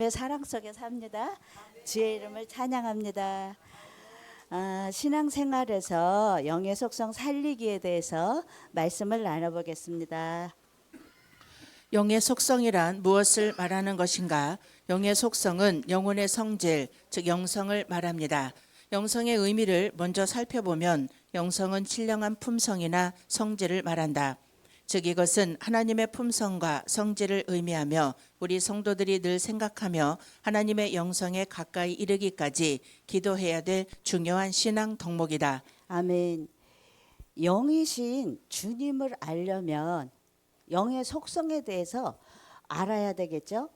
사랑 속에 삽니다. 주의 이름을 찬양합니다. 신앙생활에서 영의 속성 살리기에 대해서 말씀을 나눠보겠습니다. 영의 속성이란 무엇을 말하는 것인가? 영의 속성은 영혼의 성질, 즉 영성을 말합니다. 영성의 의미를 먼저 살펴보면 영성은 신령한 품성이나 성질을 말한다. 즉 이것은 하나님의 품성과 성질을 의미하며 우리 성도들이 늘 생각하며 하나님의 영성에 가까이 이르기까지 기도해야 될 중요한 신앙 덕목이다. 아멘. 영이신 주님을 알려면 영의 속성에 대해서 알아야 되겠죠?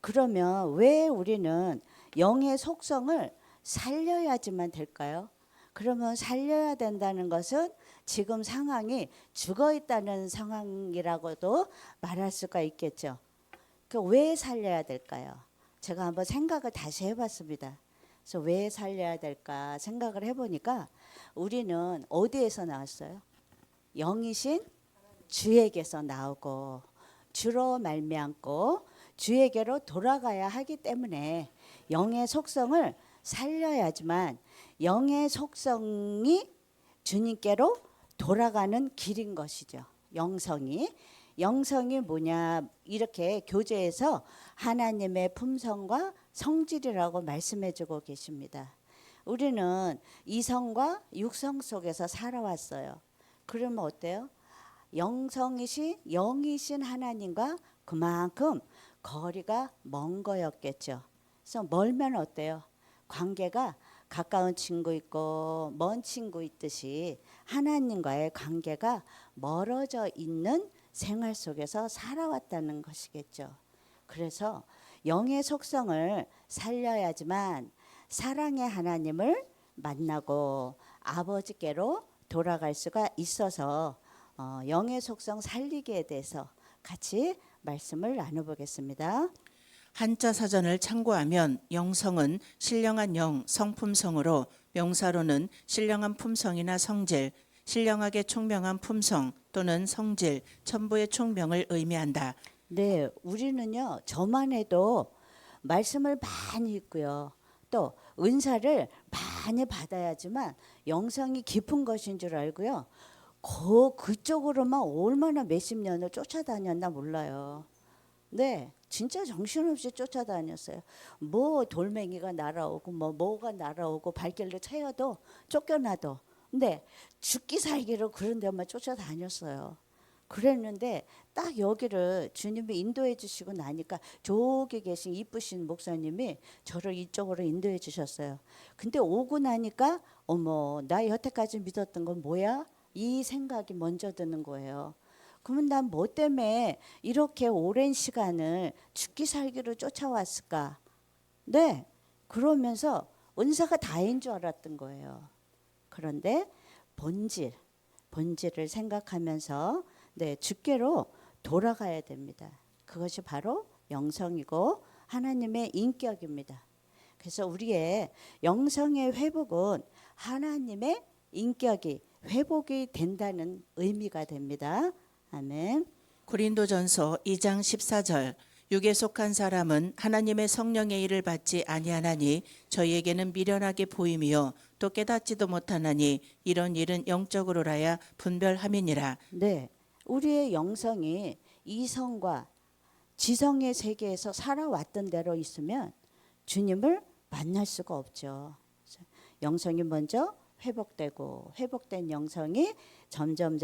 그러면 왜 우리는 영의 속성을 살려야지만 될까요? 그러면 살려야 된다는 것은 지금 상황이 죽어 있다는 상황이라고도 말할 수가 있겠죠. 왜 살려야 될까요? 제가 한번 생각을 다시 해봤습니다. 그래서 왜 살려야 될까 생각을 해보니까 우리는 어디에서 나왔어요? 영이신 주에게서 나오고 주로 말미암고 주에게로 돌아가야 하기 때문에 영의 속성을 살려야지만 영의 속성이 주님께로 돌아가는 길인 것이죠. 영성이 뭐냐, 이렇게 교재에서 하나님의 품성과 성질이라고 말씀해 주고 계십니다. 우리는 이성과 육성 속에서 살아왔어요. 그러면 어때요? 영이신 하나님과 그만큼 거리가 먼 거였겠죠. 그래서 멀면 어때요? 관계가 가까운 친구 있고 먼 친구 있듯이 하나님과의 관계가 멀어져 있는 생활 속에서 살아왔다는 것이겠죠. 그래서 영의 속성을 살려야지만 사랑의 하나님을 만나고 아버지께로 돌아갈 수가 있어서 영의 속성 살리기에 대해서 같이 말씀을 나눠보겠습니다. 한자 사전을 참고하면 영성은 신령한 영, 성품성으로 명사로는 신령한 품성이나 성질, 신령하게 총명한 품성 또는 성질, 천부의 총명을 의미한다. 네, 우리는요 저만 해도 말씀을 많이 읽고요, 또 은사를 많이 받아야지만 영성이 깊은 것인 줄 알고요, 그쪽으로만 얼마나 몇십 년을 쫓아다녔나 몰라요. 네, 진짜 정신없이 쫓아다녔어요. 뭐 돌멩이가 날아오고 뭐가 날아오고 발길로 차여도 쫓겨나도, 근데 죽기 살기로 그런 데만 쫓아다녔어요. 그랬는데 딱 여기를 주님이 인도해 주시고 나니까 저기 계신 이쁘신 목사님이 저를 이쪽으로 인도해 주셨어요. 근데 오고 나니까 어머, 나 여태까지 믿었던 건 뭐야? 이 생각이 먼저 드는 거예요. 그러면 난 뭐 때문에 이렇게 오랜 시간을 죽기 살기로 쫓아왔을까? 네, 그러면서 은사가 다인 줄 알았던 거예요. 그런데 본질을 생각하면서 주께로 돌아가야 됩니다. 그것이 바로 영성이고 하나님의 인격입니다. 그래서 우리의 영성의 회복은 하나님의 인격이 회복이 된다는 의미가 됩니다. 아멘. 고린도전서 2장 14절 육에 속한 사람은 하나님의 성령의 일을 받지 아니하나니 저희에게는 미련하게 보임이요 또 깨닫지도 못하나니 이런 일은 영적으로라야 분별함이니라. 네, 우리의 영성이 이성과 지성의 세계에서 살아왔던 대로 있으면 주님을 만날 수가 없죠. 영성이 먼저 회복되고 회복된 영성이 점점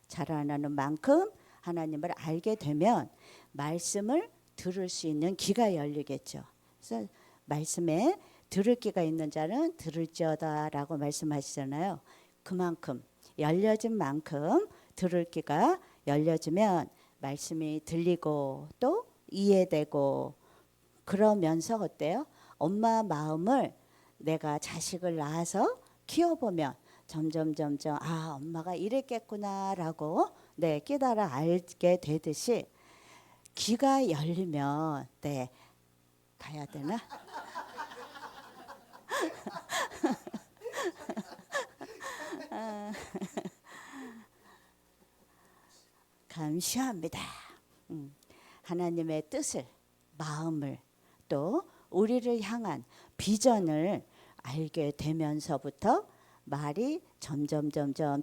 자라나는 만큼 하나님을 알게 되면 말씀을 들을 수 있는 귀가 열리겠죠. 그래서 말씀에 들을 귀가 있는 자는 들을지어다라고 말씀하시잖아요. 그만큼 열려진 만큼 들을 귀가 열려지면 말씀이 들리고 또 이해되고, 그러면서 어때요? 엄마 마음을 내가 자식을 낳아서 키워보면 점점 엄마가 이랬겠구나라고 깨달아 알게 되듯이 귀가 열리면 가야 되나? 감시합니다. 하나님의 뜻을, 마음을, 또 우리를 향한 비전을 알게 되면서부터 말이 점점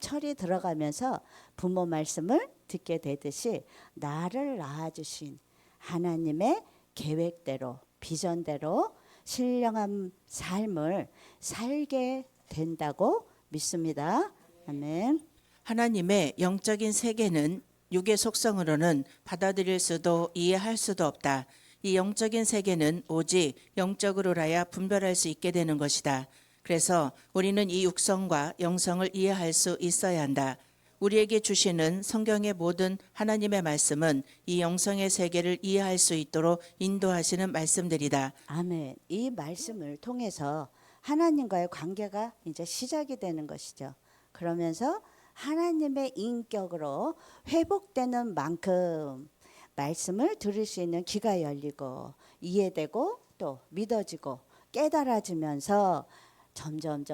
철이 들어가면서 부모 말씀을 듣게 되듯이 나를 낳아주신 하나님의 계획대로, 비전대로 신령한 삶을 살게 된다고 믿습니다. 아멘. 하나님의 영적인 세계는 육의 속성으로는 받아들일 수도 이해할 수도 없다. 이 영적인 세계는 오직 영적으로라야 분별할 수 있게 되는 것이다. 그래서 우리는 이 육성과 영성을 이해할 수 있어야 한다. 우리에게 주시는 성경의 모든 하나님의 말씀은 이 영성의 세계를 이해할 수 있도록 인도하시는 말씀들이다. 아멘. 이 말씀을 통해서 하나님과의 관계가 이제 시작이 되는 것이죠. 그러면서 하나님의 인격으로 회복되는 만큼 말씀을 들을 수 있는 귀가 열리고 이해되고 또 믿어지고 깨달아지면서 점점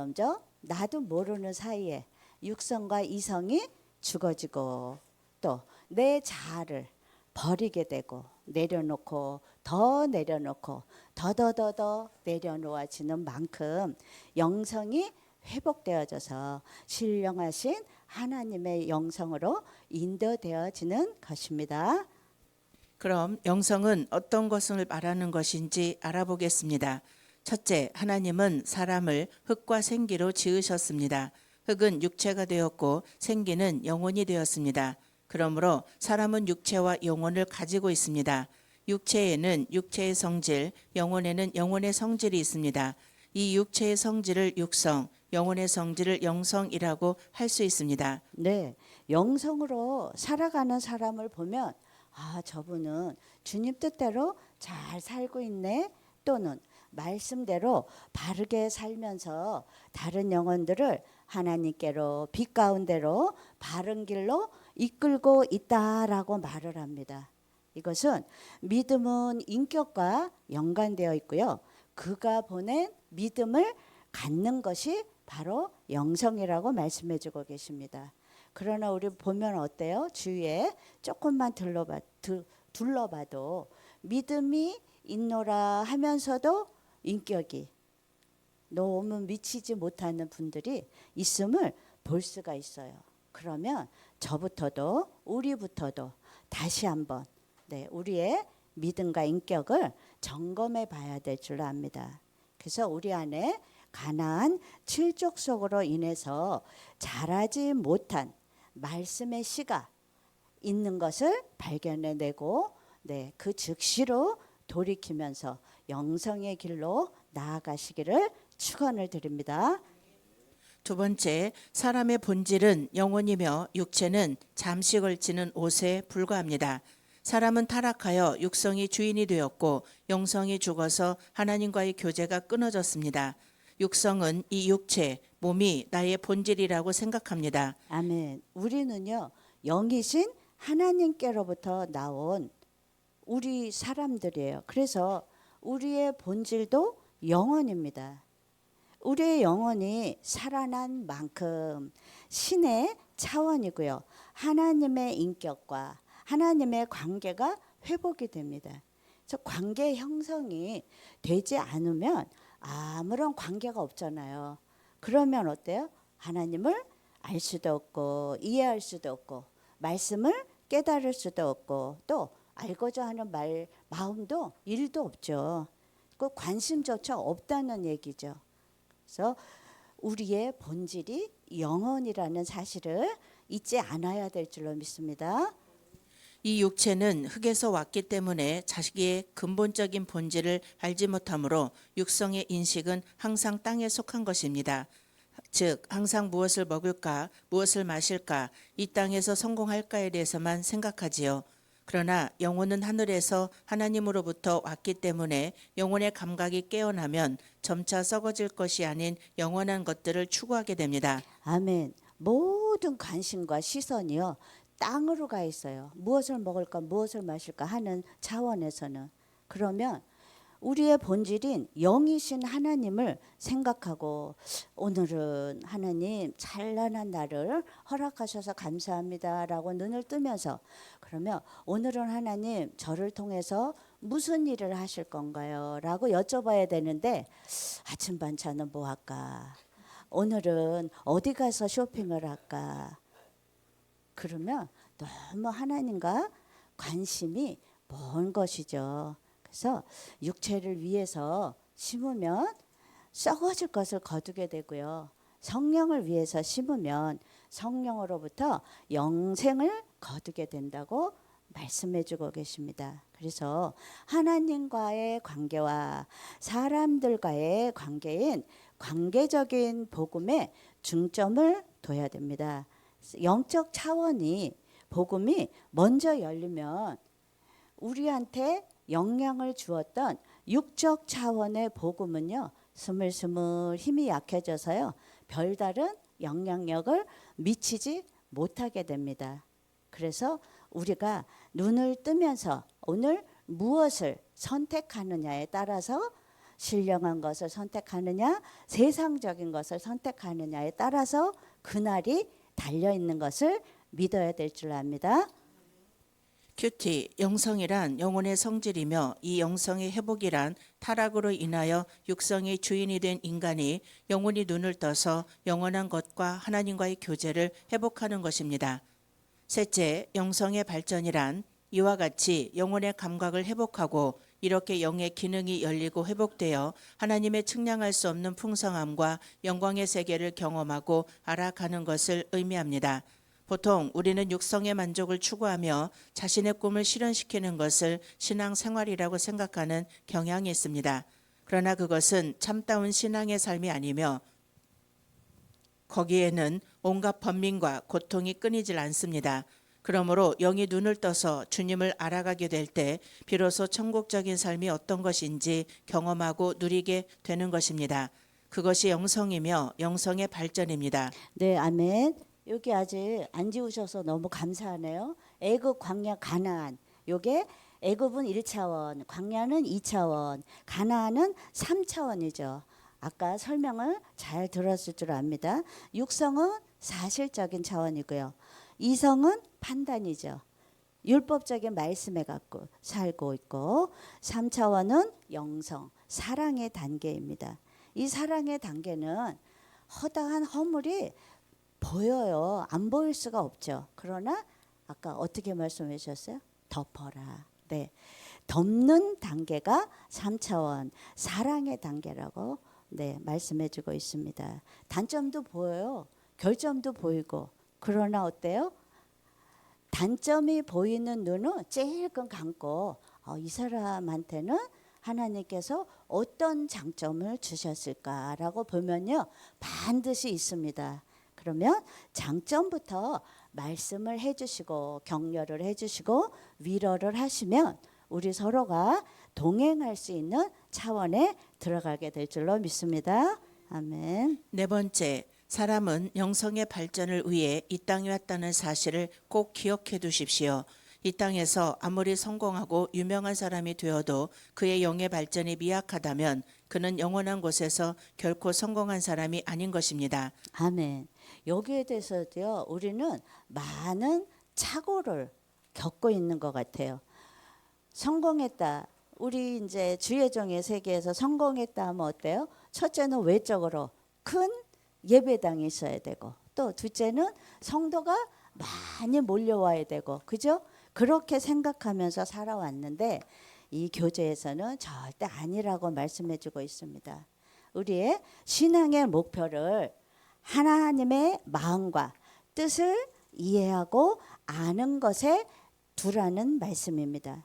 나도 모르는 사이에 육성과 이성이 죽어지고 또 내 자아를 버리게 되고 내려놓고 더 내려놓고 더 내려놓아지는 만큼 영성이 회복되어져서 신령하신 하나님의 영성으로 인도되어지는 것입니다. 그럼 영성은 어떤 것을 말하는 것인지 알아보겠습니다. 첫째, 하나님은 사람을 흙과 생기로 지으셨습니다. 흙은 육체가 되었고 생기는 영혼이 되었습니다. 그러므로 사람은 육체와 영혼을 가지고 있습니다. 육체에는 육체의 성질, 영혼에는 영혼의 성질이 있습니다. 이 육체의 성질을 육성, 영혼의 성질을 영성이라고 할 수 있습니다. 네, 영성으로 살아가는 사람을 보면 아, 저분은 주님 뜻대로 잘 살고 있네. 또는 말씀대로 바르게 살면서 다른 영혼들을 하나님께로 빛 가운데로 바른 길로 이끌고 있다라고 말을 합니다. 이것은 믿음은 인격과 연관되어 있고요. 그가 보낸 믿음을 갖는 것이 바로 영성이라고 말씀해 주고 계십니다. 그러나 우리 보면 어때요? 주위에 조금만 둘러봐도 믿음이 있노라 하면서도 인격이 너무 미치지 못하는 분들이 있음을 볼 수가 있어요. 그러면 저부터도 우리부터도 다시 한번 우리의 믿음과 인격을 점검해 봐야 될 줄 압니다. 그래서 우리 안에 가나안 칠족 속으로 인해서 자라지 못한 말씀의 씨가 있는 것을 발견해내고 그 즉시로 돌이키면서 영성의 길로 나아가시기를 축원을 드립니다. 두 번째, 사람의 본질은 영혼이며 육체는 잠시 걸치는 옷에 불과합니다. 사람은 타락하여 육성이 주인이 되었고 영성이 죽어서 하나님과의 교제가 끊어졌습니다. 육성은 이 육체, 몸이 나의 본질이라고 생각합니다. 아멘. 우리는요, 영이신 하나님께로부터 나온 우리 사람들이에요. 그래서 우리의 본질도 영혼입니다. 우리의 영혼이 살아난 만큼 신의 차원이고요. 하나님의 인격과 하나님의 관계가 회복이 됩니다. 그래서 관계 형성이 되지 않으면 아무런 관계가 없잖아요. 그러면 어때요? 하나님을 알 수도 없고 이해할 수도 없고 말씀을 깨달을 수도 없고 또 알고자 하는 마음도 일도 없죠. 그 관심조차 없다는 얘기죠. 그래서 우리의 본질이 영혼이라는 사실을 잊지 않아야 될 줄로 믿습니다. 이 육체는 흙에서 왔기 때문에 자기의 근본적인 본질을 알지 못하므로 육성의 인식은 항상 땅에 속한 것입니다. 즉 항상 무엇을 먹을까, 무엇을 마실까, 이 땅에서 성공할까에 대해서만 생각하지요. 그러나 영혼은 하늘에서 하나님으로부터 왔기 때문에 영혼의 감각이 깨어나면 점차 썩어질 것이 아닌 영원한 것들을 추구하게 됩니다. 아멘. 모든 관심과 시선이요. 땅으로 가 있어요. 무엇을 먹을까, 무엇을 마실까 하는 차원에서는. 그러면 우리의 본질인 영이신 하나님을 생각하고 오늘은 하나님 찬란한 날을 허락하셔서 감사합니다라고 눈을 뜨면서 그러면 오늘은 하나님 저를 통해서 무슨 일을 하실 건가요? 라고 여쭤봐야 되는데 아침 반찬은 뭐 할까? 오늘은 어디 가서 쇼핑을 할까? 그러면 너무 하나님과 관심이 먼 것이죠. 그래서 육체를 위해서 심으면 썩어질 것을 거두게 되고요. 성령을 위해서 심으면 성령으로부터 영생을 거두게 된다고 말씀해 주고 계십니다. 그래서 하나님과의 관계와 사람들과의 관계인 관계적인 복음에 중점을 둬야 됩니다. 영적 차원이 복음이 먼저 열리면 우리한테 영향을 주었던 육적 차원의 복음은요 스물스물 힘이 약해져서요 별다른 영향력을 미치지 못하게 됩니다. 그래서 우리가 눈을 뜨면서 오늘 무엇을 선택하느냐에 따라서 신령한 것을 선택하느냐 세상적인 것을 선택하느냐에 따라서 그날이 달려있는 것을 믿어야 될 줄 압니다. 큐티, 영성이란 영혼의 성질이며 이 영성의 회복이란 타락으로 인하여 육성의 주인이 된 인간이 영혼이 눈을 떠서 영원한 것과 하나님과의 교제를 회복하는 것입니다. 셋째, 영성의 발전이란 이와 같이 영혼의 감각을 회복하고 이렇게 영의 기능이 열리고 회복되어 하나님의 측량할 수 없는 풍성함과 영광의 세계를 경험하고 알아가는 것을 의미합니다. 보통 우리는 육성의 만족을 추구하며 자신의 꿈을 실현시키는 것을 신앙생활이라고 생각하는 경향이 있습니다. 그러나 그것은 참다운 신앙의 삶이 아니며 거기에는 온갖 번민과 고통이 끊이질 않습니다. 그러므로 영이 눈을 떠서 주님을 알아가게 될 때 비로소 천국적인 삶이 어떤 것인지 경험하고 누리게 되는 것입니다. 그것이 영성이며 영성의 발전입니다. 네, 아멘. 여기 아직 안 지우셔서 너무 감사하네요. 애굽, 광야, 가나안. 요게 애굽은 1차원, 광야는 2차원, 가나안은 3차원이죠. 아까 설명을 잘 들었을 줄 압니다. 육성은 사실적인 차원이고요. 이성은 판단이죠. 율법적인 말씀에 갖고 살고 있고 3차원은 영성, 사랑의 단계입니다. 이 사랑의 단계는 허다한 허물이 보여요. 안 보일 수가 없죠. 그러나 아까 어떻게 말씀해 주셨어요? 덮어라. 네. 덮는 단계가 3차원 사랑의 단계라고 말씀해 주고 있습니다. 단점도 보여요. 결점도 보이고. 그러나 어때요? 단점이 보이는 눈은 찔끔 감고 이 사람한테는 하나님께서 어떤 장점을 주셨을까라고 보면요. 반드시 있습니다. 그러면 장점부터 말씀을 해주시고 격려를 해주시고 위로를 하시면 우리 서로가 동행할 수 있는 차원에 들어가게 될 줄로 믿습니다. 아멘. 네 번째, 사람은 영성의 발전을 위해 이 땅에 왔다는 사실을 꼭 기억해 두십시오. 이 땅에서 아무리 성공하고 유명한 사람이 되어도 그의 영의 발전이 미약하다면 그는 영원한 곳에서 결코 성공한 사람이 아닌 것입니다. 아멘. 여기에 대해서도요. 우리는 많은 착오를 겪고 있는 것 같아요. 성공했다. 우리 이제 주예종의 세계에서 성공했다 하면 어때요? 첫째는 외적으로 큰 예배당이 있어야 되고 또 둘째는 성도가 많이 몰려와야 되고 그죠? 그렇게 생각하면서 살아왔는데 이 교제에서는 절대 아니라고 말씀해 주고 있습니다. 우리의 신앙의 목표를 하나님의 마음과 뜻을 이해하고 아는 것에 두라는 말씀입니다.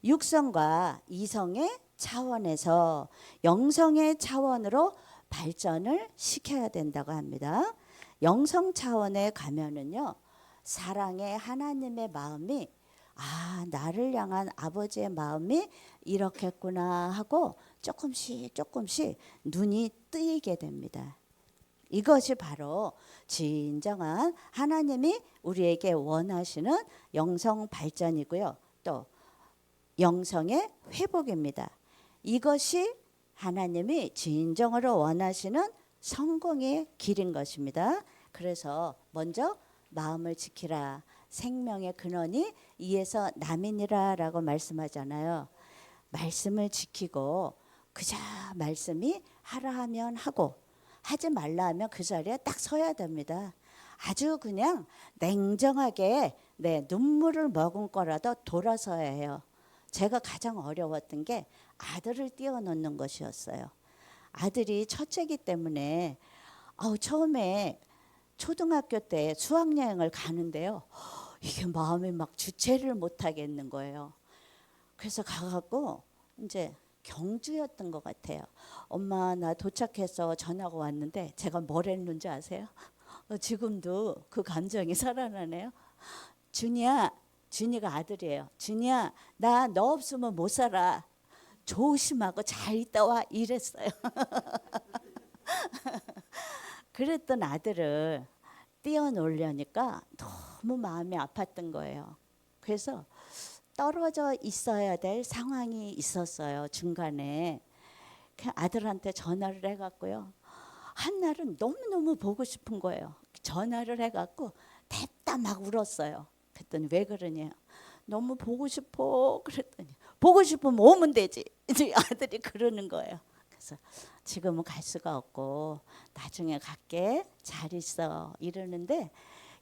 육성과 이성의 차원에서 영성의 차원으로 발전을 시켜야 된다고 합니다. 영성 차원에 가면은요. 사랑의 하나님의 마음이 나를 향한 아버지의 마음이 이렇겠구나 하고 조금씩 눈이 뜨이게 됩니다. 이것이 바로 진정한 하나님이 우리에게 원하시는 영성 발전이고요. 또 영성의 회복입니다. 이것이 하나님이 진정으로 원하시는 성공의 길인 것입니다. 그래서 먼저 마음을 지키라. 생명의 근원이 이에서 남이니라라고 말씀하잖아요. 말씀을 지키고 그저 말씀이 하라 하면 하고 하지 말라 하면 그 자리에 딱 서야 됩니다. 아주 그냥 냉정하게 눈물을 머금고라도 돌아서야 해요. 제가 가장 어려웠던 게 아들을 띄워놓는 것이었어요. 아들이 첫째기 때문에 처음에 초등학교 때 수학여행을 가는데요. 이게 마음이 막 주체를 못하겠는 거예요. 그래서 가갖고 이제 경주였던 것 같아요. 엄마 나 도착해서 전화가 왔는데 제가 뭘 했는지 아세요? 지금도 그 감정이 살아나네요. 준이야, 준이가 아들이에요. 준이야, 나 너 없으면 못 살아. 조심하고 잘 있다 와 이랬어요. 그랬던 아들을 띄워놓으려니까 너무 마음이 아팠던 거예요. 그래서 떨어져 있어야 될 상황이 있었어요. 중간에 아들한테 전화를 해갖고요. 한날은 너무너무 보고 싶은 거예요. 전화를 해갖고 댔다 막 울었어요. 그랬더니 왜 그러냐. 너무 보고 싶어. 그랬더니 보고 싶으면 오면 되지. 이제 아들이 그러는 거예요. 그래서 지금은 갈 수가 없고 나중에 갈게. 잘 있어. 이러는데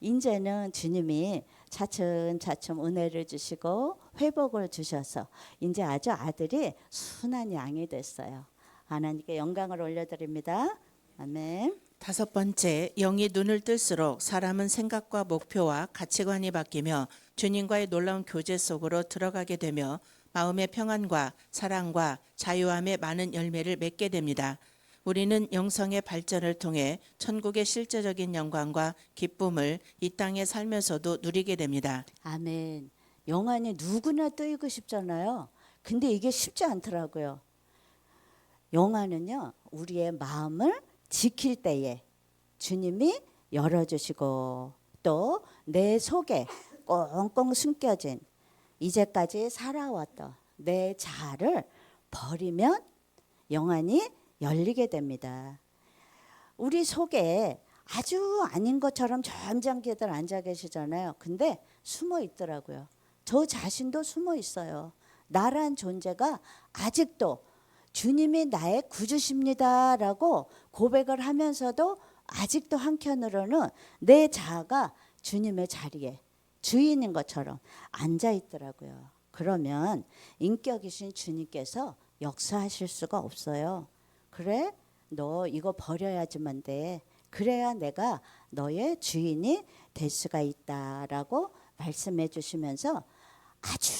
이제는 주님이 차츰차츰 은혜를 주시고 회복을 주셔서 이제 아주 아들이 순한 양이 됐어요. 하나님께 영광을 올려드립니다. 아멘. 5번째, 영이 눈을 뜰수록 사람은 생각과 목표와 가치관이 바뀌며 주님과의 놀라운 교제 속으로 들어가게 되며 마음의 평안과 사랑과 자유함의 많은 열매를 맺게 됩니다. 우리는 영성의 발전을 통해 천국의 실제적인 영광과 기쁨을 이 땅에 살면서도 누리게 됩니다. 아멘. 영안이 누구나 뜨이고 싶잖아요. 근데 이게 쉽지 않더라고요. 영안은요, 우리의 마음을 지킬 때에 주님이 열어주시고 또 내 속에 꽁꽁 숨겨진 이제까지 살아왔던 내 자아를 버리면 영안이 열리게 됩니다. 우리 속에 아주 아닌 것처럼 점잖게들 앉아 계시잖아요. 근데 숨어 있더라고요. 저 자신도 숨어 있어요. 나란 존재가 아직도 주님이 나의 구주십니다라고 고백을 하면서도 아직도 한켠으로는 내 자아가 주님의 자리에 주인인 것처럼 앉아 있더라고요. 그러면 인격이신 주님께서 역사하실 수가 없어요. 그래? 너 이거 버려야지만 돼. 그래야 내가 너의 주인이 될 수가 있다라고 말씀해 주시면서 아주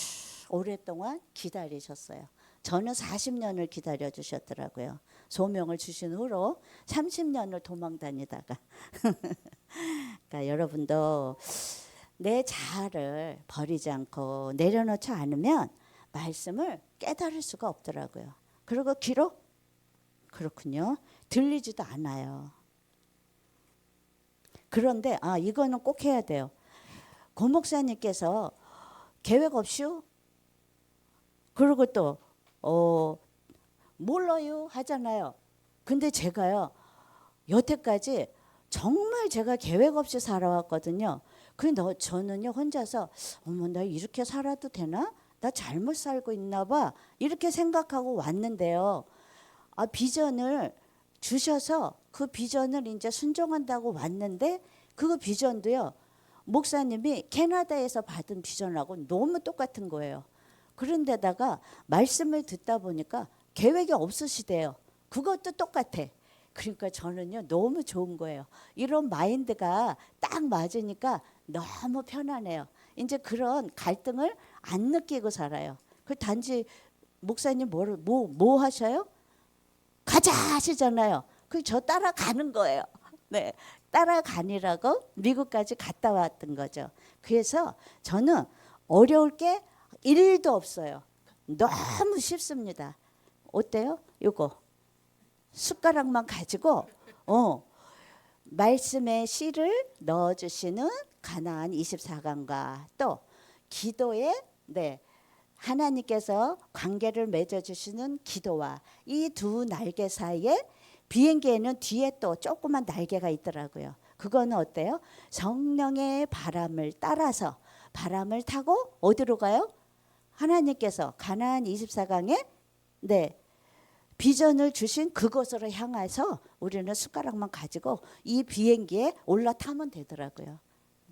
오랫동안 기다리셨어요. 저는 40년을 기다려 주셨더라고요. 소명을 주신 후로 30년을 도망 다니다가 그러니까 여러분도 내 자아를 버리지 않고 내려놓지 않으면 말씀을 깨달을 수가 없더라고요. 그리고 귀로 그렇군요. 들리지도 않아요. 그런데 이거는 꼭 해야 돼요. 고 목사님께서 계획 없이요? 그리고 또 몰라요 하잖아요. 근데 제가요 여태까지 정말 제가 계획 없이 살아왔거든요. 저는요 혼자서 어머 나 이렇게 살아도 되나? 나 잘못 살고 있나 봐. 이렇게 생각하고 왔는데요. 비전을 주셔서 그 비전을 이제 순종한다고 왔는데 그 비전도요. 목사님이 캐나다에서 받은 비전하고 너무 똑같은 거예요. 그런데다가 말씀을 듣다 보니까 계획이 없으시대요. 그것도 똑같아. 그러니까 저는요 너무 좋은 거예요. 이런 마인드가 딱 맞으니까 너무 편안해요. 이제 그런 갈등을 안 느끼고 살아요. 그 단지 목사님 뭐 하셔요? 가자 하시잖아요. 저 따라가는 거예요. 네, 따라가니라고 미국까지 갔다 왔던 거죠. 그래서 저는 어려울 게 1도 없어요. 너무 쉽습니다. 어때요? 요거 숟가락만 가지고 말씀의 씨를 넣어주시는 가나안 24강과 또 기도에 하나님께서 관계를 맺어주시는 기도와 이 두 날개 사이에 비행기에는 뒤에 또 조그만 날개가 있더라고요. 그거는 어때요? 성령의 바람을 따라서 바람을 타고 어디로 가요? 하나님께서 가나안 24강에 비전을 주신 그곳으로 향해서 우리는 숟가락만 가지고 이 비행기에 올라타면 되더라고요.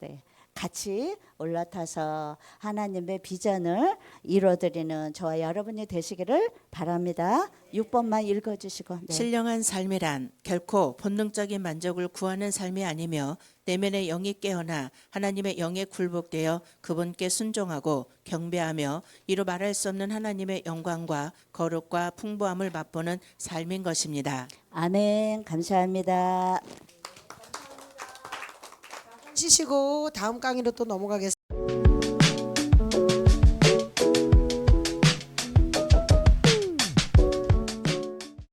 네. 같이 올라타서 하나님의 비전을 이루어드리는 저와 여러분이 되시기를 바랍니다. 6번만 읽어주시고. 네. 신령한 삶이란 결코 본능적인 만족을 구하는 삶이 아니며 내면의 영이 깨어나 하나님의 영에 굴복되어 그분께 순종하고 경배하며 이루 말할 수 없는 하나님의 영광과 거룩과 풍부함을 맛보는 삶인 것입니다. 아멘. 감사합니다. 쉬시고 다음 강의로 또 넘어가겠습니다.